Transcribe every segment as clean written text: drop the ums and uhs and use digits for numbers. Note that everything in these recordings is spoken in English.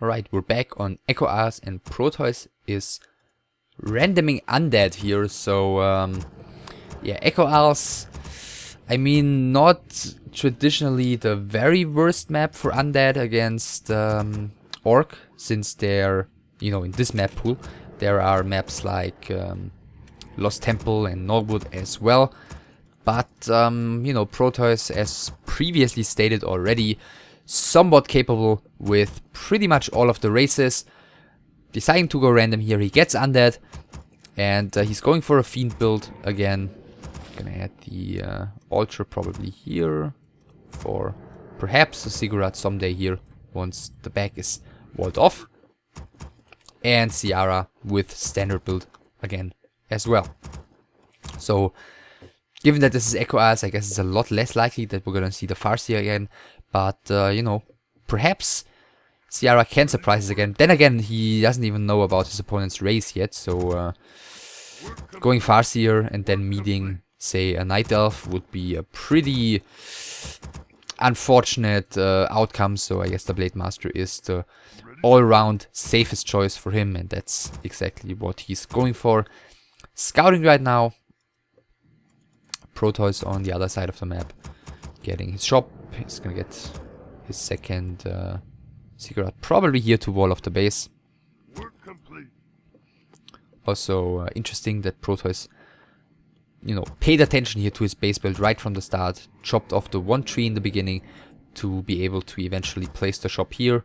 Alright, we're back on Echo Ars, and Protois is randoming undead here. So yeah, Echo Ars, I mean, not traditionally the very worst map for undead against Orc, since they're, you know, in this map pool there are maps like Lost Temple and Norwood as well. But you know, Protois, as previously stated already, somewhat capable with pretty much all of the races. Deciding to go random here, he gets undead, and he's going for a fiend build again. Gonna add the altar probably here for perhaps a Ziggurat someday here once the back is walled off. And Ciara with standard build again as well. So given that this is Echo Ars, I guess it's a lot less likely that we're gonna see the Farseer again. But, you know, perhaps Ciara can surprise us again. Then again, he doesn't even know about his opponent's race yet. So, going Farseer and then meeting, say, a Night Elf would be a pretty unfortunate outcome. So I guess the Blade Master is the all-round safest choice for him. And that's exactly what he's going for. Scouting right now. Protois on the other side of the map, getting his shop. He's gonna get his second Ziggurat probably here to wall off the base. Also interesting that Protois, you know, paid attention here to his base build right from the start. Chopped off the one tree in the beginning to be able to eventually place the shop here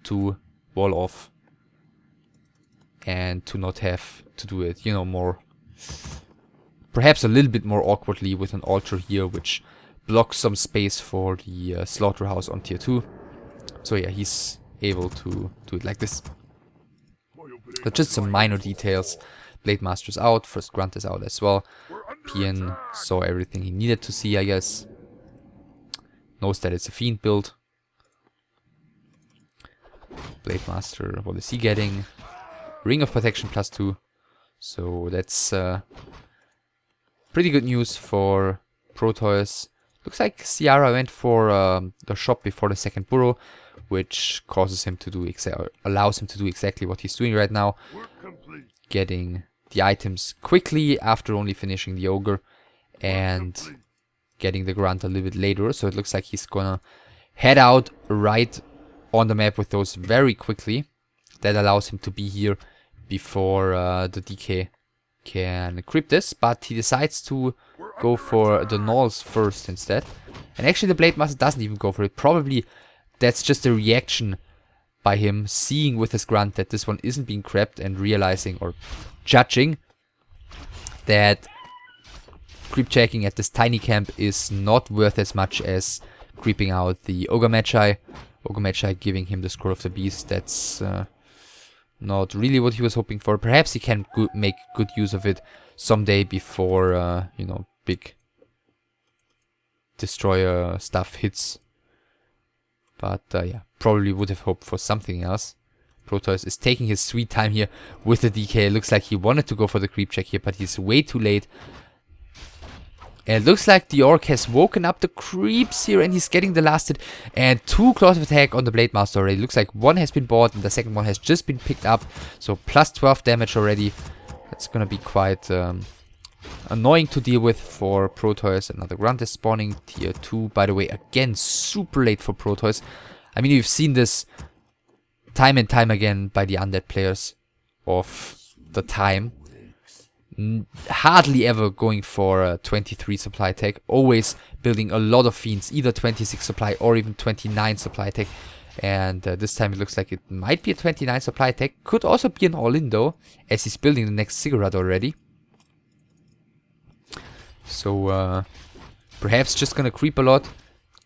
to wall off and to not have to do it, you know, more, perhaps a little bit more awkwardly with an altar here, which blocks some space for the slaughterhouse on tier 2. So yeah, he's able to do it like this. But just some minor details. Blade Master's out, first Grunt is out as well. PN saw everything he needed to see, I guess. Knows that it's a fiend build. Blade Master, what is he getting? Ring of Protection +2. So that's pretty good news for Protois. Looks like Ciara went for the shop before the second burrow, which causes him to do allows him to do exactly what he's doing right now, getting the items quickly after only finishing the ogre, and getting the grunt a little bit later. So it looks like he's gonna head out right on the map with those very quickly. That allows him to be here before the DK can equip this, but he decides to go for the Gnolls first instead. And actually the Blade Master doesn't even go for it. Probably that's just a reaction by him, seeing with his grunt that this one isn't being crept and realizing or judging that creep checking at this tiny camp is not worth as much as creeping out the Ogre Magi. Ogre Magi giving him the Scroll of the Beast. That's not really what he was hoping for. Perhaps he can make good use of it someday before, you know, big destroyer stuff hits. But yeah, probably would have hoped for something else. Protois is taking his sweet time here with the DK. It looks like he wanted to go for the creep check here, but he's way too late. And it looks like the Orc has woken up the creeps here, and he's getting the last hit. And 2 claws of attack on the Blade Master already. Looks like one has been bought and the second one has just been picked up. So plus 12 damage already. That's gonna be quite annoying to deal with for Protois. Another grunt is spawning, tier 2. By the way, again, super late for Protois. I mean, we've seen this time and time again by the undead players of the time. Hardly ever going for a 23 supply tech, always building a lot of fiends, either 26 supply or even 29 supply tech. And this time it looks like it might be a 29 supply tech, could also be an all-in though, as he's building the next Ziggurat already. So perhaps just gonna creep a lot,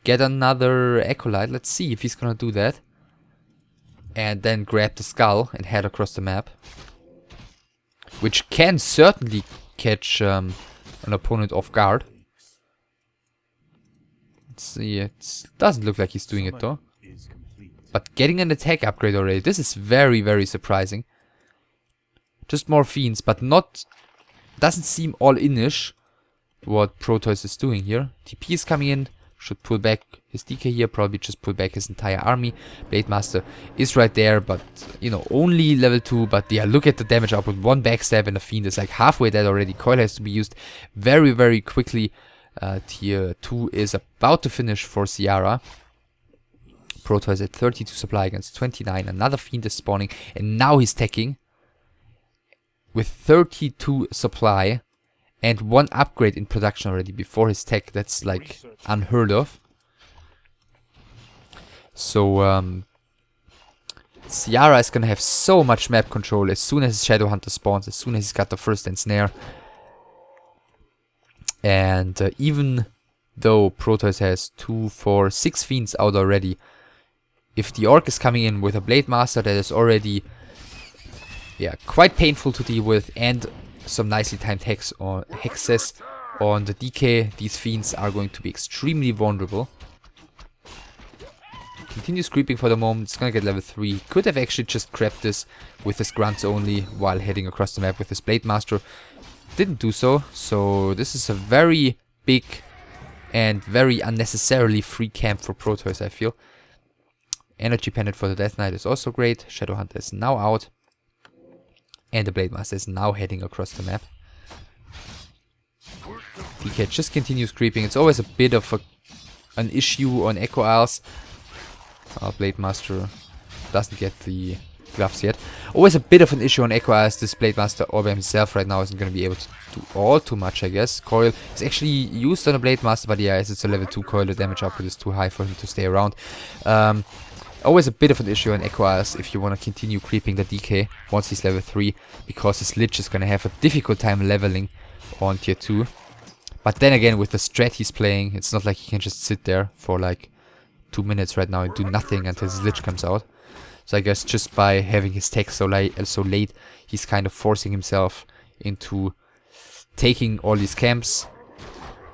get another Acolyte. Let's see if he's gonna do that, and then grab the skull and head across the map, which can certainly catch an opponent off guard. Let's see, it doesn't look like he's doing it though. But getting an attack upgrade already, this is very, very surprising. Just more fiends, but not, doesn't seem all-in-ish what Protois is doing here. TP is coming in, should pull back his DK here, probably just pull back his entire army. Blade Master is right there, but, you know, only level 2. But yeah, look at the damage output. 1 backstab and the Fiend is like halfway dead already. Coil has to be used very, very quickly. Tier 2 is about to finish for Ciara. Protois is at 32 supply against 29. Another Fiend is spawning, and now he's teching with 32 supply and 1 upgrade in production already before his tech. That's like unheard of. So Ciara is gonna have so much map control as soon as Shadow Hunter spawns, as soon as he's got the first snare. And even though Protois has 2, 4, 6 Fiends out already, if the Orc is coming in with a Blade Master, that is already, yeah, quite painful to deal with, and some nicely timed hexes on the DK, these Fiends are going to be extremely vulnerable. Continues creeping for the moment. It's gonna get level 3. Could have actually just grabbed this with his grunts only while heading across the map with his Blade Master. Didn't do so. So this is a very big and very unnecessarily free camp for Protois, I feel. Energy Pendant for the Death Knight is also great. Shadow Hunter is now out. And the Blade Master is now heading across the map. DK just continues creeping. It's always a bit of an issue on Echo Isles. Blade Master doesn't get the gloves yet. Always a bit of an issue on Echo Isles. This Blade Master all by himself right now isn't going to be able to do all too much, I guess. Coil is actually used on a Blade Master, but yeah, as it's a level 2 coil, the damage output is too high for him to stay around. Always a bit of an issue on Echo Isles if you want to continue creeping the DK once he's level 3, because his Lich is going to have a difficult time leveling on tier 2. But then again, with the strat he's playing, it's not like he can just sit there for like 2 minutes right now and do nothing until his Lich comes out. So I guess just by having his tech so late, he's kind of forcing himself into taking all these camps.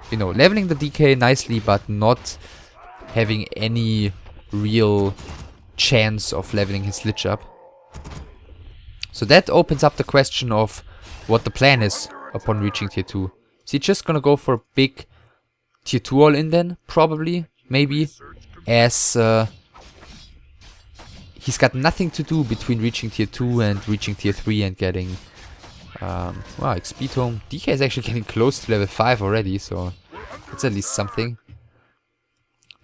You know, leveling the DK nicely, but not having any real chance of leveling his Lich up. So that opens up the question of what the plan is upon reaching tier 2. Is he just gonna go for a big tier 2 all-in then? Probably. Maybe. As he's got nothing to do between reaching tier 2 and reaching tier 3 and getting wow, XP tome. DK is actually getting close to level 5 already, so that's at least something.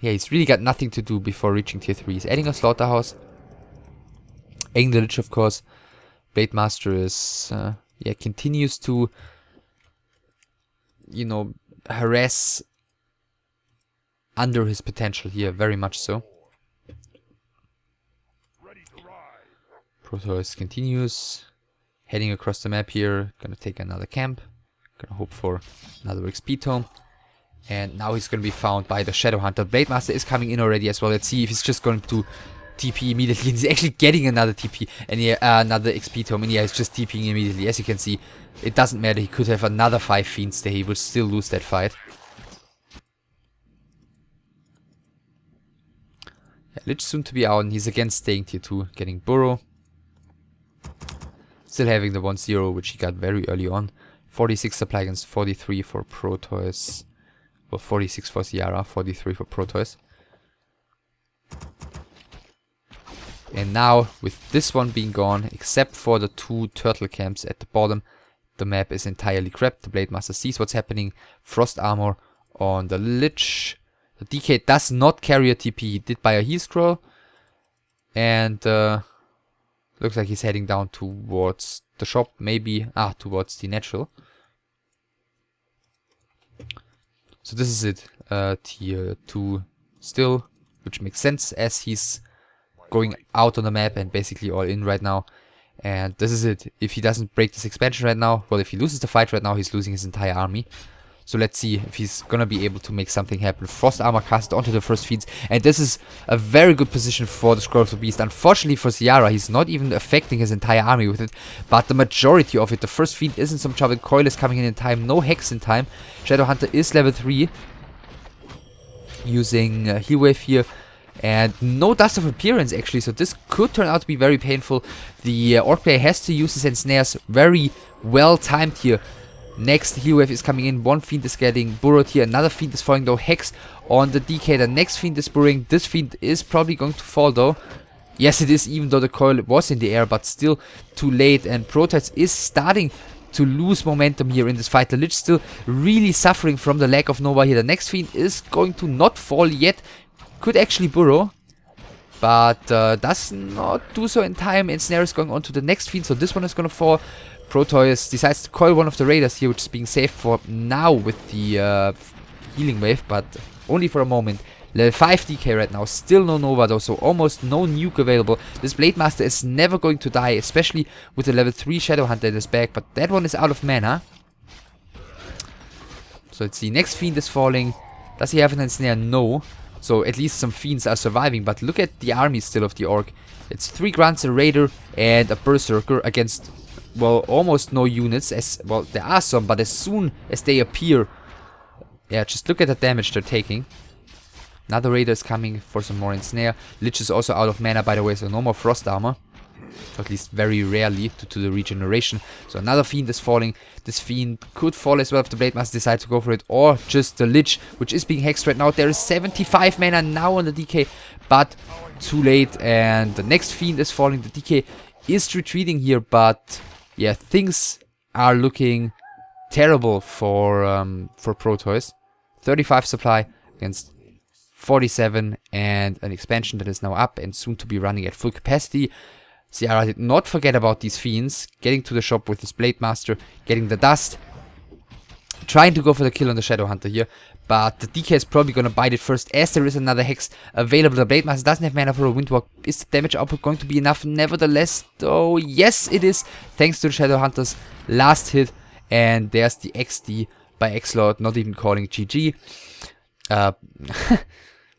Yeah, he's really got nothing to do before reaching tier 3. He's adding a Slaughterhouse, adding the Lich, of course. Blade Master is yeah, continues to, you know, harass under his potential here, very much so. Protois continues heading across the map here, gonna take another camp, gonna hope for another XP tome, and now he's gonna be found by the Shadow Hunter. Blade Master is coming in already as well. Let's see if he's just going to TP immediately. He's actually getting another TP and another XP tome, and yeah, he's just TPing immediately. As you can see, it doesn't matter. He could have another 5 Fiends there. He will still lose that fight. Yeah, Lich soon to be out, and he's again staying tier 2, getting Burrow. Still having the 1-0, which he got very early on. 46 supply against 43 for Protois. Well, 46 for Ciara, 43 for Protois. And now, with this one being gone, except for the 2 turtle camps at the bottom, the map is entirely crept. The Blade Master sees what's happening. Frost armor on the Lich. The DK does not carry a TP. He did buy a heal scroll. And looks like he's heading down towards the shop, maybe towards the natural. So this is it. Tier 2 still, which makes sense as he's going out on the map and basically all in right now. And this is it. If he doesn't break this expansion right now, well, if he loses the fight right now, he's losing his entire army. So let's see if he's gonna be able to make something happen. Frost armor cast onto the first Fiends, and this is a very good position for the Scroll of the Beast. Unfortunately for Ciara, he's not even affecting his entire army with it, but the majority of it. The first Fiend is in some trouble. Coil is coming in time, no Hex in time. Shadow Hunter is level 3, using Heal Wave here, and no Dust of Appearance actually, so this could turn out to be very painful. The Orc player has to use his ensnares very well timed here. Next heal wave is coming in. One fiend is getting burrowed here. Another fiend is falling though. Hex on the DK. The next fiend is burrowing. This fiend is probably going to fall though. Yes, it is, even though the coil was in the air, but still too late. And Protois is starting to lose momentum here in this fight. The Lich still really suffering from the lack of Nova here. The next fiend is going to not fall yet. Could actually burrow, but does not do so in time. And Snare is going on to the next fiend, so this one is going to fall. Protois decides to coil one of the raiders here, which is being saved for now with the healing wave, but only for a moment. Level 5 DK right now, still no Nova though, so almost no nuke available. This Blade Master is never going to die, especially with the level 3 Shadow Hunter in his back, but that one is out of mana. So let's see, next Fiend is falling. Does he have an Ensnare? No. So at least some Fiends are surviving, but look at the army still of the Orc. It's 3 Grunts, a Raider, and a Berserker against, well, almost no units. As well, there are some, but as soon as they appear, yeah, just look at the damage they're taking. Another Raider is coming for some more Ensnare. Lich is also out of mana, by the way, so no more Frost Armor. At least very rarely due to the regeneration. So another Fiend is falling. This Fiend could fall as well if the Blade Master decides to go for it. Or just the Lich, which is being hexed right now. There is 75 mana now on the DK, but too late. And the next Fiend is falling. The DK is retreating here, but yeah, things are looking terrible for Protois. 35 supply against 47, and an expansion that is now up and soon to be running at full capacity. Ciara did not forget about these Fiends, getting to the shop with his Blade Master, getting the dust, trying to go for the kill on the Shadow Hunter here, but the DK is probably going to bite it first as there is another Hex available. The Blade Master doesn't have mana for a Windwalk. Is the damage output going to be enough? Nevertheless, though, yes it is, thanks to the Shadow Hunter's last hit, and there's the XD by X-Lord, not even calling GG.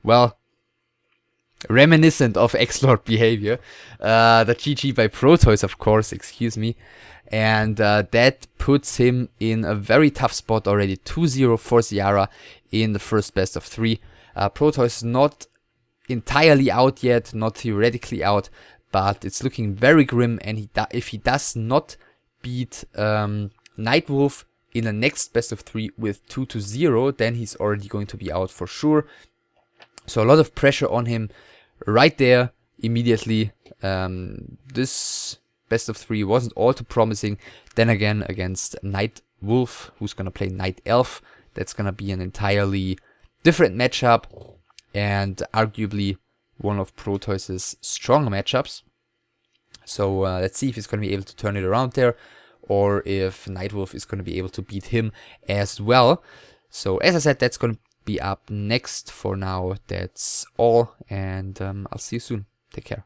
Well, reminiscent of X-Lord behavior. The GG by Protois, of course, excuse me. And that puts him in a very tough spot already. 2-0 for Ciara in the first best of 3. Protois not entirely out yet, not theoretically out, but it's looking very grim. And if he does not beat Nightwolf in the next best of 3 with 2-0, then he's already going to be out for sure. So a lot of pressure on him right there immediately. This best of 3 wasn't all too promising. Then again, against Night Wolf, who's going to play Night Elf, that's going to be an entirely different matchup and arguably one of Protois' strong matchups. So let's see if he's going to be able to turn it around there, or if Nightwolf is going to be able to beat him as well. So as I said, that's going to be up next. For now, that's all, and I'll see you soon. Take care.